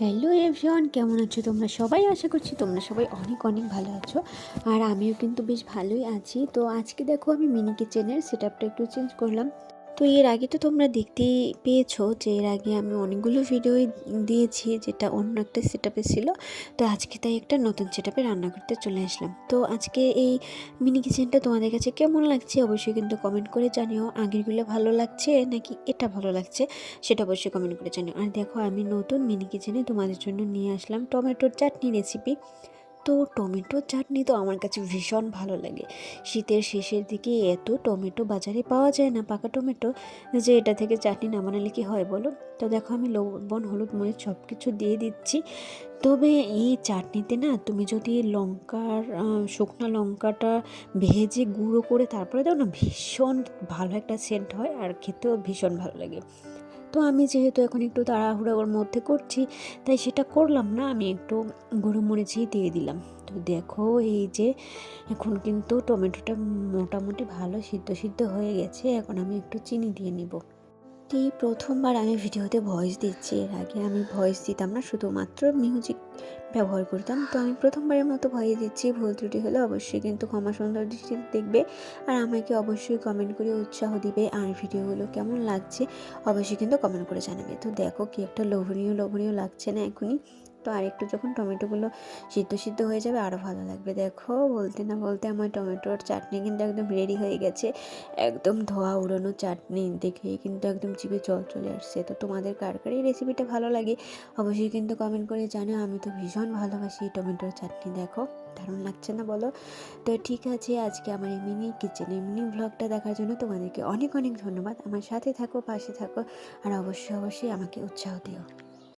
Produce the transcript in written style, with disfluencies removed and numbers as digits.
Hello everyone, কেমন আছো তোমরা সবাই? আশা করছি তোমরা সবাই অনেক অনেক ভালো আছো। আর আমিও কিন্তু বেশ ভালোই আছি। তো আজকে দেখো আমি মিনি কিচেনের সেটআপটা একটু চেঞ্জ করলাম। তো এর আগে তো তোমরা দেখতেই পেয়েছো যে এর আগে আমি অনেকগুলো ভিডিওই দিয়েছি যেটা অন্য একটা সেটআপে ছিল। তো আজকে তাই একটা নতুন সেটআপে রান্না করতে চলে আসলাম। তো আজকে এই মিনি কিচেনটা তোমাদের কাছে কেমন লাগছে অবশ্যই কিন্তু কমেন্ট করে জানিও। আগেরগুলো ভালো লাগছে নাকি এটা ভালো লাগছে সেটা অবশ্যই কমেন্ট করে জানিও। আর দেখো আমি নতুন মিনি কিচেনে তোমাদের জন্য নিয়ে আসলাম টমেটোর চাটনি রেসিপি। তো টমেটোর চাটনি তো আমার কাছে ভীষণ ভালো লাগে। শীতের শেষের দিকে এত টমেটো বাজারে পাওয়া যায় না, পাকা টমেটো, যে এটা থেকে চাটনি না বানালে কি হয় বলো। তো দেখো আমি লবণ হলুদ মরিচ সব কিছু দিয়ে দিচ্ছি। তবে এই চাটনিতে না তুমি যদি শুকনো লঙ্কাটা ভেজে গুঁড়ো করে তারপরে দাও না, ভীষণ ভালো একটা সেন্ট হয় আর খেতেও ভীষণ ভালো লাগে। তো আমি যেহেতু এখন একটু তাড়াহুড়োর মধ্যে করছি, তাই সেটা করলাম না, আমি একটু গুঁড়ো মরিচই দিয়ে দিলাম। তো দেখো এই যে এখন কিন্তু টমেটোটা মোটামুটি ভালো সিদ্ধ সিদ্ধ হয়ে গেছে। এখন আমি একটু চিনি দিয়ে নিব। এই প্রথমবার আমি ভিডিওতে ভয়েস দিচ্ছি, এর আগে আমি ভয়েস দিতাম না, শুধুমাত্র মিউজিক ব্যবহার করতাম। তো আমি প্রথমবারের মতো ভয়েস দিচ্ছি, ভুল ত্রুটি হলে অবশ্যই কিন্তু ক্ষমা সুন্দর দৃষ্টিতে দেখবে। আর আমাকে অবশ্যই কমেন্ট করে উৎসাহ দিবে, আর ভিডিওগুলো কেমন লাগছে অবশ্যই কিন্তু কমেন্ট করে জানাবে। তো দেখো কি একটা লোভনীয় লোভনীয় লাগছে না এখনই? তো আর একটু যখন টমেটোগুলো সিদ্ধ সিদ্ধ হয়ে যাবে আরও ভালো লাগবে। দেখো বলতে না বলতে আমার টমেটোর চাটনি কিন্তু একদম রেডি হয়ে গেছে। একদম ধোয়া উড়ানো চাটনি দেখেই কিন্তু একদম জিভে জল চলে আসছে। তো তোমাদের কার কার এই রেসিপিটা ভালো লাগে অবশ্যই কিন্তু কমেন্ট করে জানো। আমি তো ভীষণ ভালোবাসি টমেটোর চাটনি। দেখো দারুণ লাগছে না বলো? তো ঠিক আছে, আজকে আমার এই মিনি কিচেনে মিনি ব্লগটা দেখার জন্য তোমাদেরকে অনেক অনেক ধন্যবাদ। আমার সাথে থাকো, পাশে থাকো, আর অবশ্যই অবশ্যই আমাকে উৎসাহ দিও।